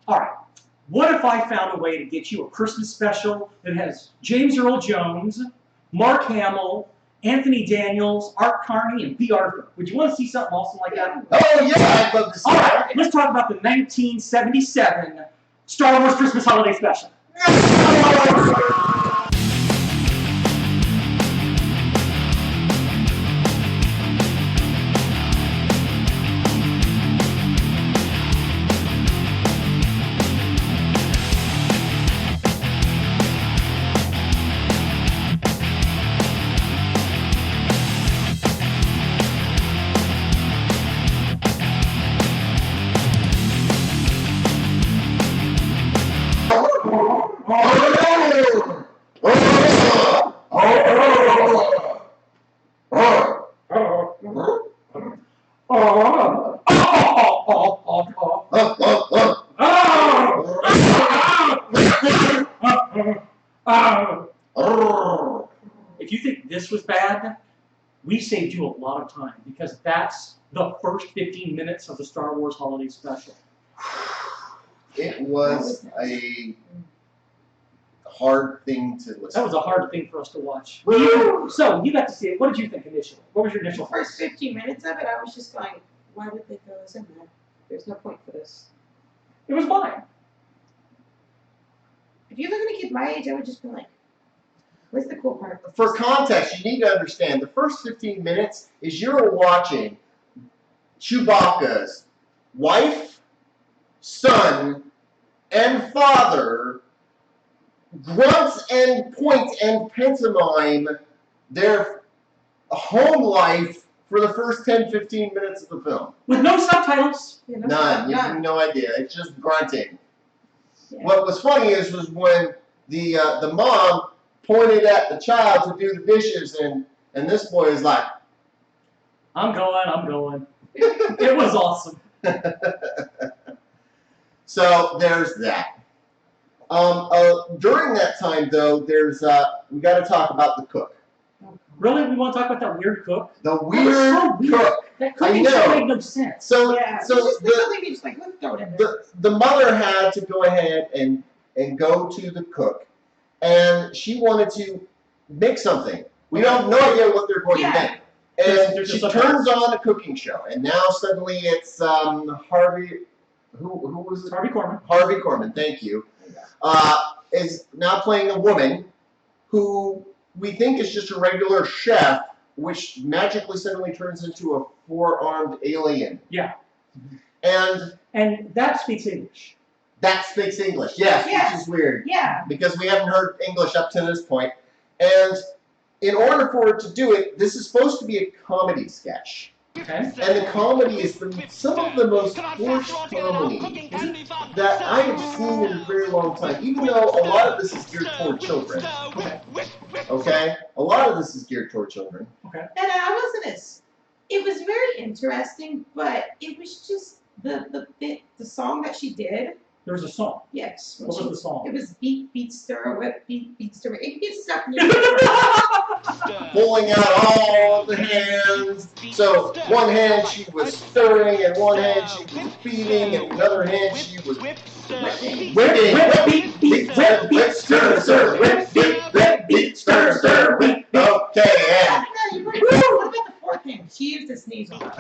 All right. What if I found a way to get you a Christmas special that has James Earl Jones, Mark Hamill, Anthony Daniels, Art Carney, and B. Arthur? Would you want to see something awesome like that? Oh, yeah, I'd love to see All that. right, let's talk about the 1977 Star Wars Christmas Holiday Special. If you think this was bad, we saved you a lot of time because that's the first 15 minutes of the Star Wars Holiday Special. It was a hard thing to listen to. That was a hard thing for us to watch. So, you got to see it. What did you think initially? What was your initial The first 15 minutes of it, I was just going, why would they throw this in there? There's no point for this. It was fine. If you look at a kid my age, I would just be like, what's the cool part? For context, you need to understand, the first 15 minutes is you're watching Chewbacca's wife, son, and father grunts and point and pantomime their home life for the first 10-15 minutes of the film. With no subtitles. You know, None. You have no idea. It's just grunting. Yeah. What was funny was when the mom pointed at the child to do the dishes, and this boy is like, I'm going. It was awesome. So there's that. During that time, though, there's we got to talk about the cook. Really? We want to talk about that weird cook? The weird cook. That cooking show made no sense. So yeah. so just like, let's throw it in there. the mother had to go ahead and go to the cook, and she wanted to make something. We have no idea what they're going to make. And There's she just turns on a cooking show, and now suddenly it's Harvey. Who was it? Harvey Korman. Harvey Korman, thank you. Is now playing a woman who we think is just a regular chef, which magically suddenly turns into a four-armed alien. Yeah. And that speaks English. that speaks English, yes, which is weird. Yeah. Because we haven't heard English up to this point. And in order for it to do it, this is supposed to be a comedy sketch. Okay. And the comedy is some of the most forced comedy that I have seen in a very long time, even though a lot of this is geared toward children. Okay? A lot of this is geared toward children. Okay. And I wasn't as. It was very interesting, but it was just the song that she did. There was a song. Yes. What was the song? It was beat, beat, stir, whip, beat, beat, stir. It gets stuck in your mouth. Pulling out all the hands. So one hand she was stirring, and one hand she was beating, and another hand she was whipping. Whip, beat, beat, whip, beat, stir, stir, whip, beat, stir, stir, whip. Okay, and What about the fourth hand? She used to sneeze on her.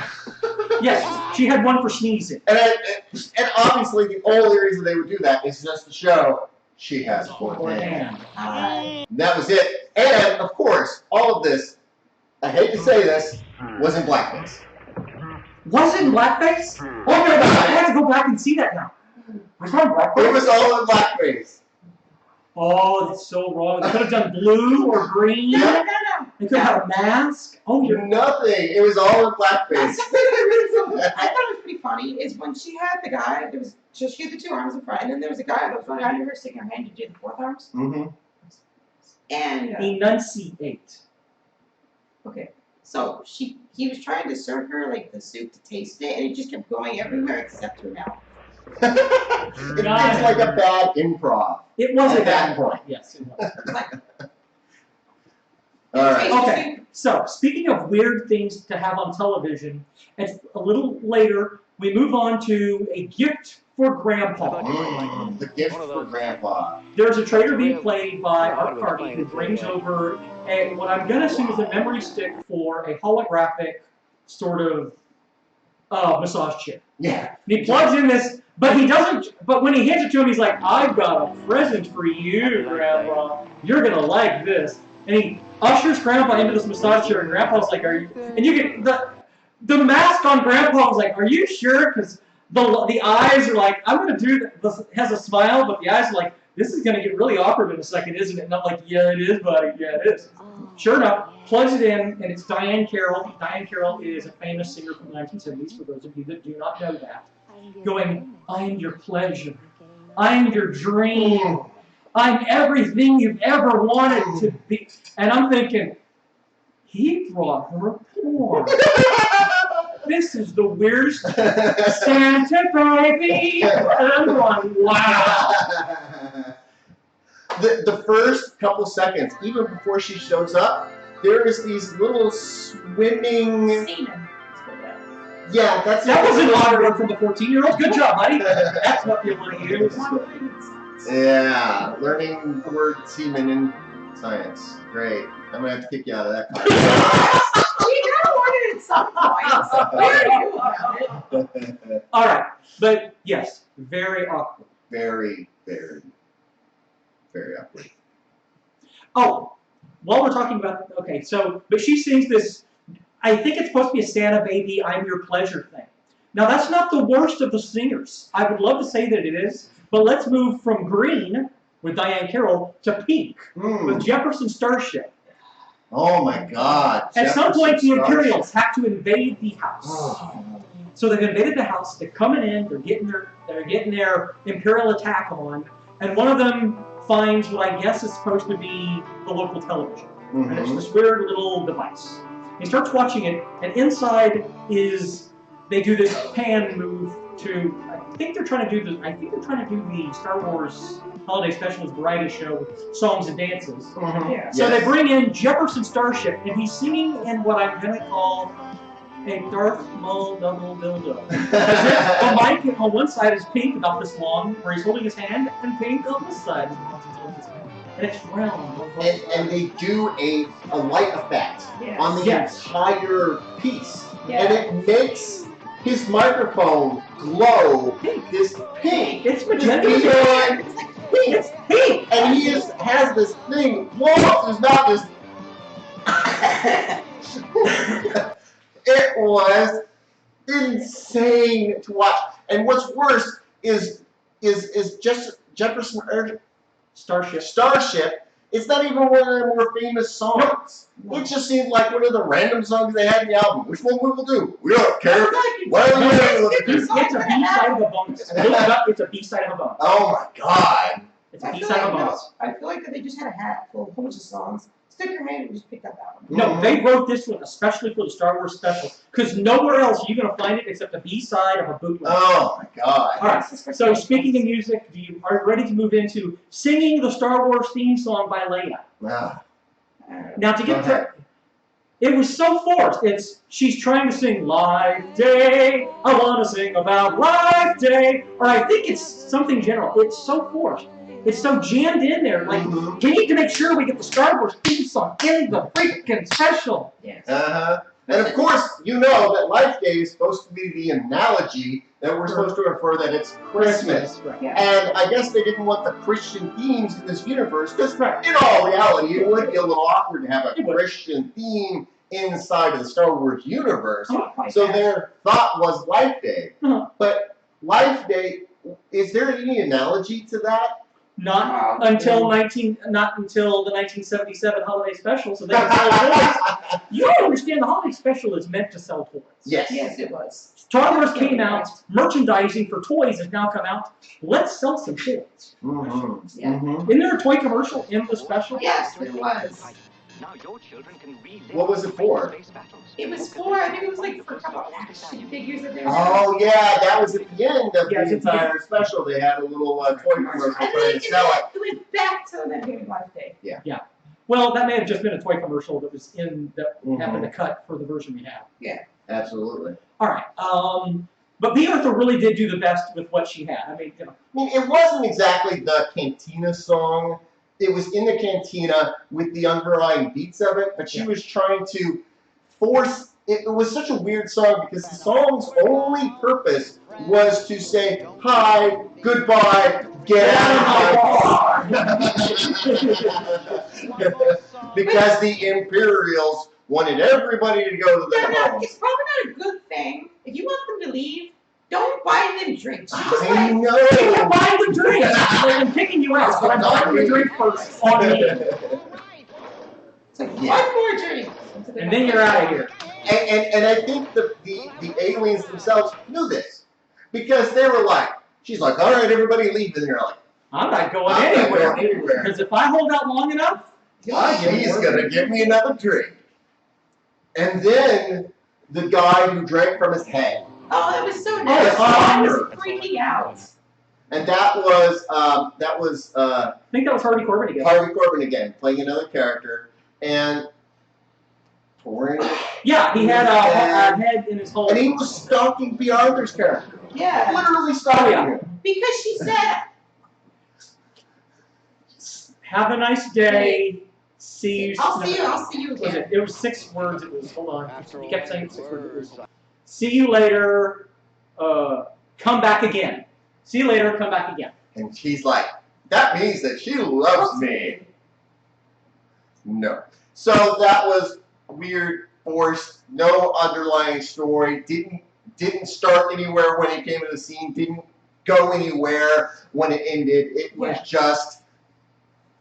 Yes, she had one for sneezing. And obviously the only reason they would do that is just to show she has a fourth hand. That was it. And, of course, all of this, I hate to say this, was in blackface. Was it in blackface? Oh my god, I have to go back and see that now. Was that in blackface? It was all in blackface. Oh, that's so wrong. They could have done blue or green. No. They could have had a mask. Oh, you're Nothing. It was all in blackface. I thought it was pretty funny is when she had the guy, she had the two arms in front, and then there was a guy that was running out of her sticking her hand to do the fourth arms. Mm-hmm. And enunciate. okay, so he was trying to serve her like the soup to taste it, and it just kept going everywhere except her mouth. It was like a bad improv. It was At a that bad point. Yes, it was. Like, All right. Okay, so speaking of weird things to have on television, and a little later we move on to a gift for Grandpa. The gift for Grandpa. There's a trader being played by Art Carney who brings over what I'm going to assume is a memory stick for a holographic sort of massage chair. Yeah. And he plugs in this, but he doesn't. But when he hands it to him, he's like, "I've got a present for you, Grandpa. You're gonna like this." And he ushers Grandpa into this massage chair, and Grandpa's like, "Are you?" And you get the mask on Grandpa was like, "Are you sure?" Because the eyes are like, "I'm gonna do this." Has a smile, but the eyes are like, "This is gonna get really awkward in a second, isn't it?" And I'm like, "Yeah, it is, buddy. Yeah, it is." Sure enough, plugs it in, and it's Diane Carroll. Diane Carroll is a famous singer from the 1970s, for those of you that do not know that. Going, "I'm your pleasure. I'm your dream. I'm everything you've ever wanted to be." And I'm thinking, he brought her porn. This is the weirdest Santa baby. And I'm going, wow. The first couple seconds, even before she shows up, there is these little swimming. Semen. Yeah, that was an autograph from the 14-year-old. Good job, buddy. That's what you want to use. Yeah, learning the word semen in science. Great. I'm gonna have to kick you out of that class. We gotta learn it at some point. Where are you about it? All right, but yes, very awkward. Very, very, very awkward. Oh, while we're talking about, okay, so, but she sings this, I think it's supposed to be a Santa baby, I'm your pleasure thing. Now, that's not the worst of the singers. I would love to say that it is, but let's move from Green with Diane Carroll to Pink with Jefferson Starship. Oh my God. At some point, the Imperials have to invade the house. So they've invaded the house, they're coming in, they're getting their Imperial attack on, and one of them finds what I guess is supposed to be the local television. And it's this weird little device. He starts watching it, and inside is, they do this pan move to, I think they're trying to do the Star Wars Holiday Specials variety show with songs and dances. Yeah. So they bring in Jefferson Starship, and he's singing in what I'm going to call a Darth Maul double dildo. The mic on one side is pink, about this long, where he's holding his hand, and pink on this side. And it's round. And they do a light effect on the entire piece. Yeah. And it makes his microphone glow this pink. It's magenta. It's pink. And he has this thing blow up his mouth. It was insane to watch. And what's worse is just Jefferson Starship. It's not even one of their more famous songs. Nope. It just seemed like one of the random songs they had in the album. Which one we will do? We don't care. It's a B-side of a bonus. It's a B-side of a bonus. Oh my God. It's a B-side of a bonus. I feel like they just had a hat full of a whole bunch of songs. Stick your hand and just pick up that one. No, they wrote this one especially for the Star Wars special. Because nowhere else are you going to find it except the B-side of a bootleg. Oh my God. All right, so speaking of music, are you ready to move into singing the Star Wars theme song by Leia? Now to get to it was so forced. She's trying to sing Life Day, I want to sing about Life Day, or I think it's something general. It's so forced. It's so jammed in there. Like, we need to make sure we get the Star Wars theme song in the freaking special. Yes. And of course, you know that Life Day is supposed to be the analogy that we're supposed to refer that it's Christmas. Right. Yeah. And I guess they didn't want the Christian themes in this universe, because in all reality, it would be a little awkward to have a Christian theme inside of the Star Wars universe. So their thought was Life Day. But Life Day, is there any analogy to that? Not until the 1977 holiday special, so they can sell toys. You don't understand, the holiday special is meant to sell toys. Yes. Yes, it was. Star Wars came out, merchandising for toys has now come out. Let's sell some toys. Isn't there a toy commercial in the special? Yes, there was. What was it for? It was for, I think it was like for a couple of action figures that they were Oh yeah, that was at the end of the entire special. They had a little toy commercial trying to sell it. It went back to them giving Life Day. Yeah. Well, that may have just been a toy commercial that happened to cut for the version we have. Yeah. Absolutely. All right. But B. Arthur really did do the best with what she had. I mean, you know. I mean, it wasn't exactly the Cantina song. It was in the Cantina with the underlying beats of it, but she was trying to force. It was such a weird song because the song's only purpose was to say hi, goodbye, get out of my bar. Because the Imperials wanted everybody to go to their homes. It's probably not a good thing. If you want them to leave, don't buy them drinks. I know. You can buy them drinks. I'm kicking you out, but I'm buying the drink first on me. It's like, one more drink. And then you're out of here. And I think the aliens themselves knew this. Because they were like, she's like, all right, everybody leave. And they're like, I'm not going I'm not anywhere. going anywhere. Because if I hold out long enough, he's going to give me another drink. And then the guy who drank from his head. Oh, that was so nice. I was freaking out. And that was I think that was Harvey Corbin again. Harvey Corbin again, playing another character. And pouring. Yeah, he had a head in his hole. And he was stalking B. Arthur's character. Yeah. Literally stalking him. Because she said, have a nice day. See you. I'll see you again. It was 6 words. It was, hold on. He kept saying 6 words. It was, see you later. Come back again. See you later. Come back again. And she's like, that means that she loves me. No. So that was weird, forced, no underlying story. Didn't start anywhere when it came to the scene. Didn't go anywhere when it ended. It was just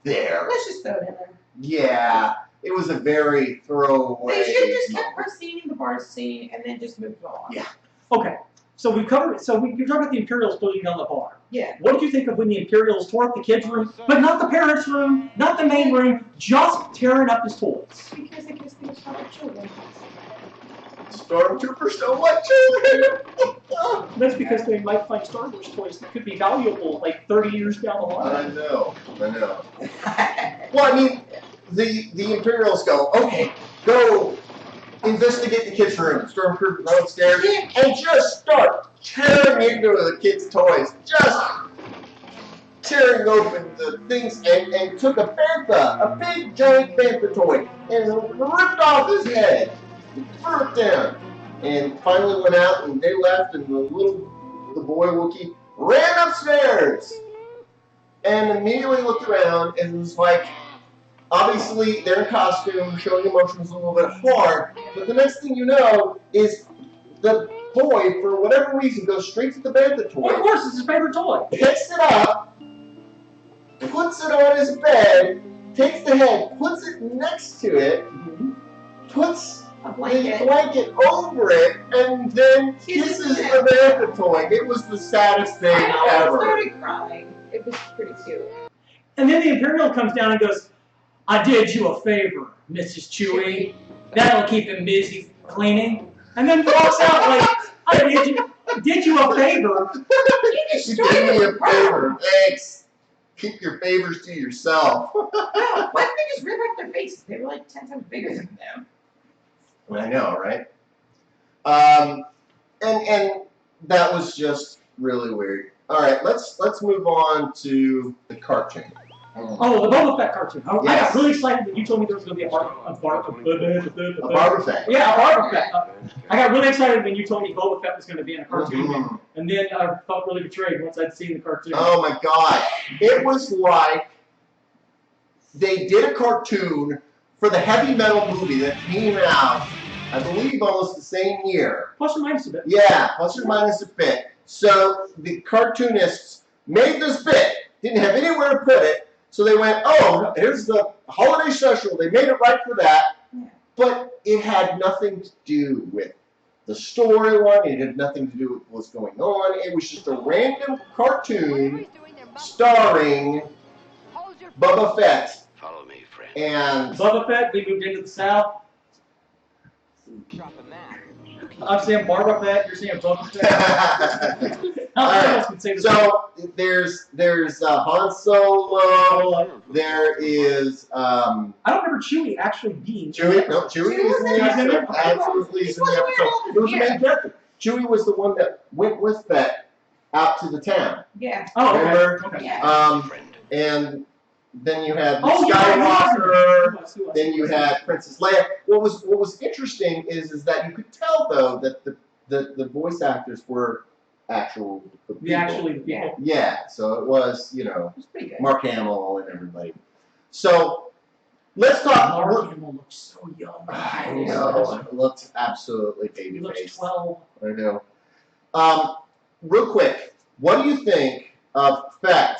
there. Let's just throw it in there. Yeah, it was a very throwaway. They should have just kept her scene, the bar scene, and then just moved on. Yeah. Okay. So we've covered. So we're talking about the Imperials closing down the bar. Yeah. What did you think of when the Imperials tore up the kids' room, but not the parents' room, not the main room, just tearing up his toys? Because they just think about children. Stormtroopers don't like children. That's because they might find Star Wars toys that could be valuable like 30 years down the line. I know. Well, I mean, the Imperials go, okay, go investigate the kids' room. Stormtroopers go upstairs and just start tearing into the kids' toys. Just tearing open the things and took a bantha, a big giant bantha toy, and ripped off his head. Threw it down. And finally went out and they left and the boy Wookiee ran upstairs and immediately looked around and was like, obviously they're in costume, showing emotions a little bit hard, but the next thing you know is the boy, for whatever reason, goes straight to the bantha toy. Well, of course, it's his favorite toy. Picks it up, puts it on his bed, takes the head, puts it next to it, puts A the blanket. blanket over it, and then kisses the bantha toy. It was the saddest thing I ever. started crying. It was pretty cute. And then the Imperial comes down and goes, I did you a favor, Mrs. Chewie. That'll keep him busy cleaning. And then walks out like, I did you a favor. You did me a favor. Thanks. Keep your favors to yourself. Why didn't they just rip up their faces? They were like 10 times bigger than them. I know, right? And that was just really weird. All right, let's move on to the cartoon. Oh, the Boba Fett cartoon. I got Yes. really excited when you told me there was going to be a A Boba Barber Fett. Yeah, a Boba Fett. I got really excited when you told me Boba Fett was going to be in a cartoon. Mhm. And then I felt really betrayed once I'd seen the cartoon. Oh my God. It was like they did a cartoon for the heavy metal movie that came out, I believe, almost the same year. Plus or minus a bit. Yeah, plus or minus a bit. So the cartoonists made this bit, didn't have anywhere to put it, so they went, oh, here's the holiday special. They made it right for that, but it had nothing to do with the storyline. It had nothing to do with what's going on. It was just a random cartoon starring Boba Fett. Follow me, friend. And Boba Fett, they moved into the South. I'm saying Boba Fett, you're saying Boba Fett. How else can say the same? so there's Han Solo. There is I don't remember Chewie actually being Chewie. No, Chewie is in the Chewie was in episode. it. Absolutely is in the He's episode. wearing all He was the the main character. Chewie was the one that went with Fett out to the town. Yeah. Oh, Remember? okay. Yeah. And then you had Oh, Skywalker. Yeah. Then you had Princess Leia. What was interesting is that you could tell though that the voice actors were actual people. Actually the people. Yeah. So it was It was pretty good. Mark Hamill and everybody. So let's talk. Mark Hamill looks so young. I know. It looked absolutely He baby looks faced. 12. I know. Real quick, what do you think of Fett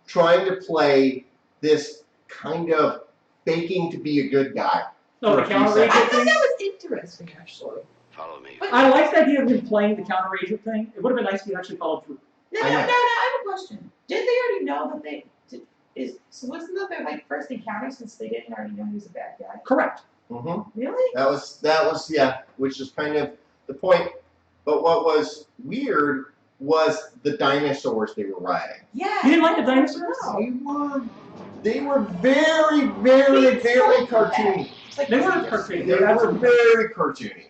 trying to play this kind of faking to be a good guy? No, the counter I agent thought thing. that was interesting, actually. Follow me. I like the idea of him playing the counter agent thing. It would have been nice if he actually followed through. No, I have a question. Did they already know that so wasn't that their like first encounter since they didn't already know he was a bad guy? Correct. Mm-hmm. Really? That was yeah, which is kind of the point. But what was weird was the dinosaurs they were riding. Yeah. You didn't like the dinosaurs? No. They were very, very, very cartoony. It's like They were cartoony. They were very cartoony.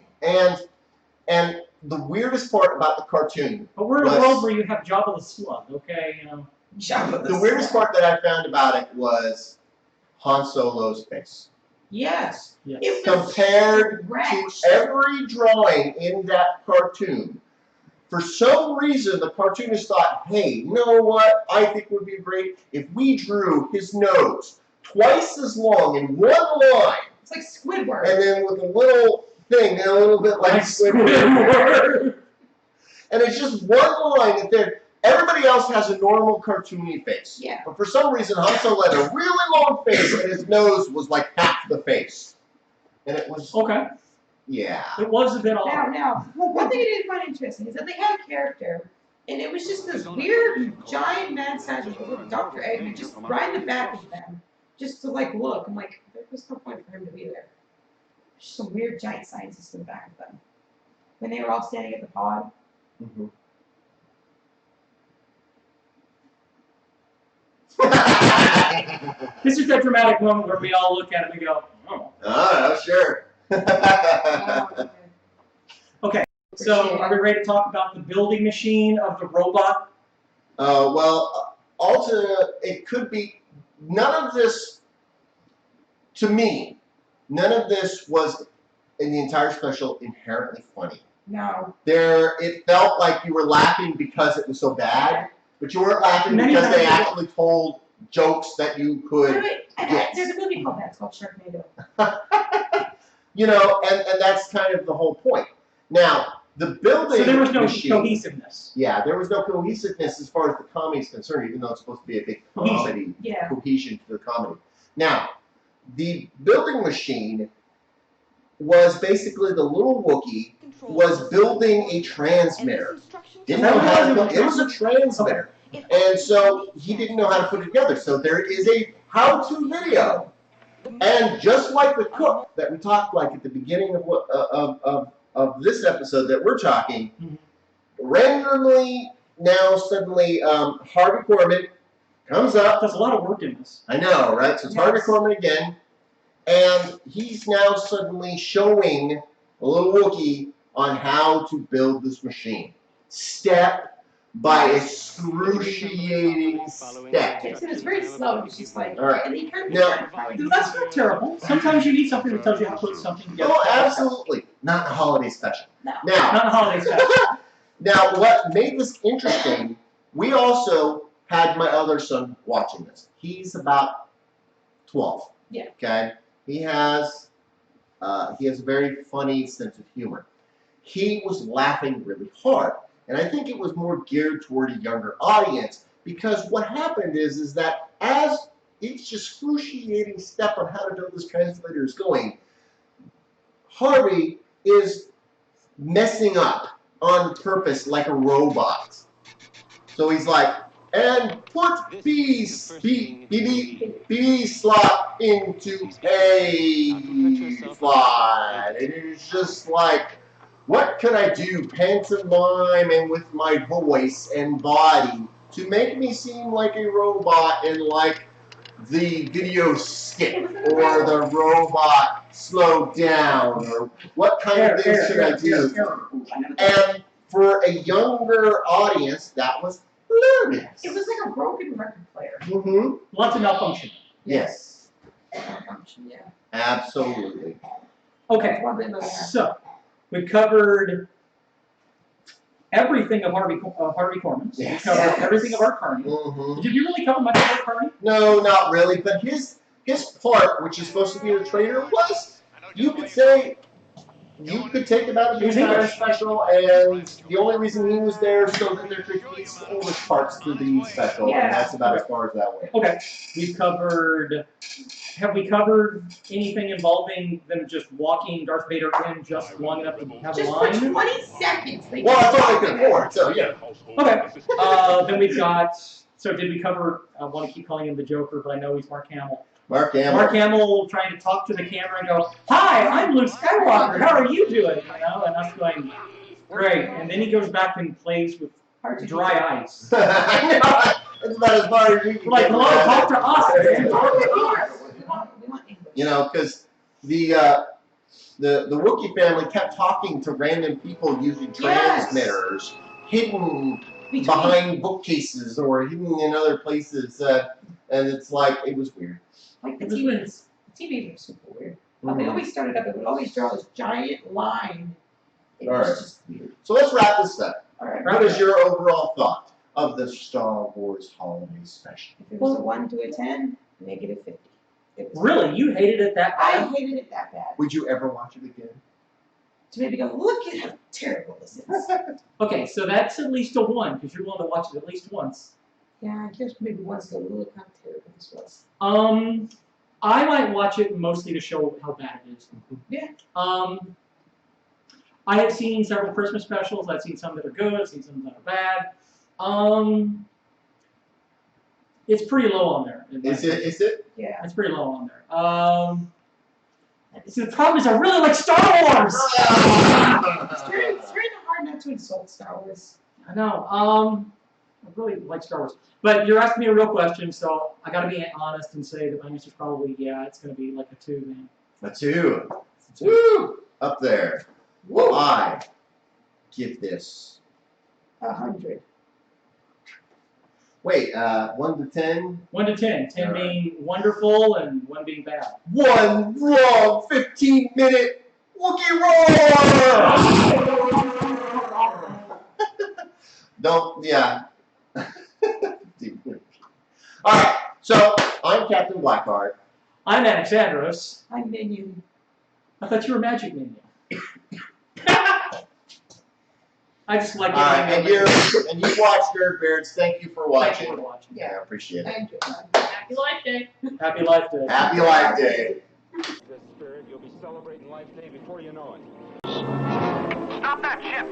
And the weirdest part about the cartoon, But we're in a was- world where you have Jabba the Slug, okay? You know. the weirdest part that I found about it was Han Solo's face. Yes. Yes. It was Compared to wretched. every drawing in that cartoon, for some reason the cartoonist thought, hey, you know what I think would be great? If we drew his nose twice as long in one line, It's like Squidward. and then with a little thing, and a little bit like Squidward. And it's just one line, and then everybody else has a normal cartoony face. Yeah. But for some reason, Han Solo had a really long face, and his nose was like half the face. And it was, Okay. yeah. It was a bit odd. Now, one thing I did find interesting is that they had a character, and it was just this weird, giant mad scientist with Dr. Eggman just right in the back of them, just to like look. I'm like, there was no point for him to be there. Just some weird giant scientist in the back of them. When they were all standing at the pod. Mhm. This is that dramatic moment where we all look at it and go, oh. Oh, sure. Okay, so are we ready to talk about the building machine of the robot? Well, it could be, none of this, to me, none of this was in the entire special inherently funny. No. It felt like you were laughing because it was so bad, but you weren't laughing because they actually told jokes that you could Wait. Yes. There's a movie called that. It's called Sharknado. You know, and that's kind of the whole point. Now, the building So there was no machine, cohesiveness. yeah, there was no cohesiveness as far as the comedy is concerned, even though it's supposed to be a big comedy, Yeah. cohesion to the comedy. Now, the building machine was basically the little Wookiee was building a transmitter. Didn't know how to build it. Was a transmitter. And so he didn't know how to put it together. So there is a how-to video. And just like the cook that we talked like at the beginning of this episode that we're talking, randomly now suddenly Harvey Korman comes up. There's a lot of work in this. I know, right? So it's Harvey Korman again. And he's now suddenly showing a little Wookiee on how to build this machine. Step by excruciating step. It's very slow. It's just like, All right. and he kind of Now- That's not terrible. Sometimes you need something that tells you how to put something together. Oh, absolutely. Not a holiday special. No. Now, Not a holiday special. now, what made this interesting, we also had my other son watching this. He's about 12. Yeah. Okay? He has a very funny sense of humor. He was laughing really hard. And I think it was more geared toward a younger audience because what happened is that as each excruciating step on how to build this translator is going, Harvey is messing up on purpose like a robot. So he's like, and put B slot into A slot. And it's just like, what can I do pantomime and with my voice and body to make me seem like a robot and like the video skip or the robot slow down or what kind of things should I do? And for a younger audience, that was hilarious. It was like a broken record player. Mm-hmm. Lots of malfunction. Yes. Malfunction, yeah. Absolutely. Okay, One thing that I have. so we covered everything of Harvey Korman's. Yes. We covered everything of Art Carney. Mm-hmm. Did you really cover much of Art Carney? No, not really. But his part, which is supposed to be the trader, was, you could say, you could take about the entire special, and the only reason he was there so that there could be some English parts to the special, and that's about as far as that went. Okay, have we covered anything involving them just walking Darth Vader in just long enough to have a Just line? for 20 seconds. Well, that's all they could afford, so yeah. Okay, then we've got, so did we cover, I want to keep calling him the Joker, but I know he's Mark Hamill. Mark Hamill. Mark Hamill trying to talk to the camera and go, "Hi, I'm Luke Skywalker. How are you doing?" You know, and us going, "Great." And then he goes back and plays with dry ice. I know. It's about as far as you can Like, get. hello, talk to us, man. We want English. You know, because the Wookiee family kept talking to random people using transmitters hidden behind bookcases or hidden in other places, and it's like, it was weird. Like the TVs. The TVs were super weird. But they always started up, it would always draw this giant line. It was just weird. So let's wrap this up. All right. What is your overall thought of the Star Wars Holiday Special? If it was a 1 to a 10, negative 50. It was Really? You hated it that I bad? hated it that bad. Would you ever watch it again? To maybe go, look at how terrible this is. Okay, so that's at least a 1, because you're willing to watch it at least once. Yeah, I guess maybe once to look how terrible this was. I might watch it mostly to show how bad it is. Yeah. I have seen several Christmas specials. I've seen some that are good. I've seen some that are bad. It's pretty low on there. Is it? Yeah. It's pretty low on there. See, the problem is I really like Star Wars! It's very hard not to insult Star Wars. I know. I really like Star Wars. But you're asking me a real question, so I gotta be honest and say that my answer's probably, yeah, it's gonna be like a 2, man. A 2. Woo! Up there. Well, I give this 100. Wait, 1 to 10? 1 to 10. 10 All right. being wonderful and 1 being bad. 1 long 15-minute Wookiee roar! Don't, yeah. Alright, so I'm Captain Blackheart. I'm Anexandros. I'm Minion. I thought you were Magic Minion. I just like it. And you watched Nerdbeards. Thank you for watching. Thank you for watching. Yeah, I appreciate it. Thank you. Happy Life Day. Happy Life Day. Happy Life Day. This spirit, you'll be celebrating Life Day before you know it. Stop that ship!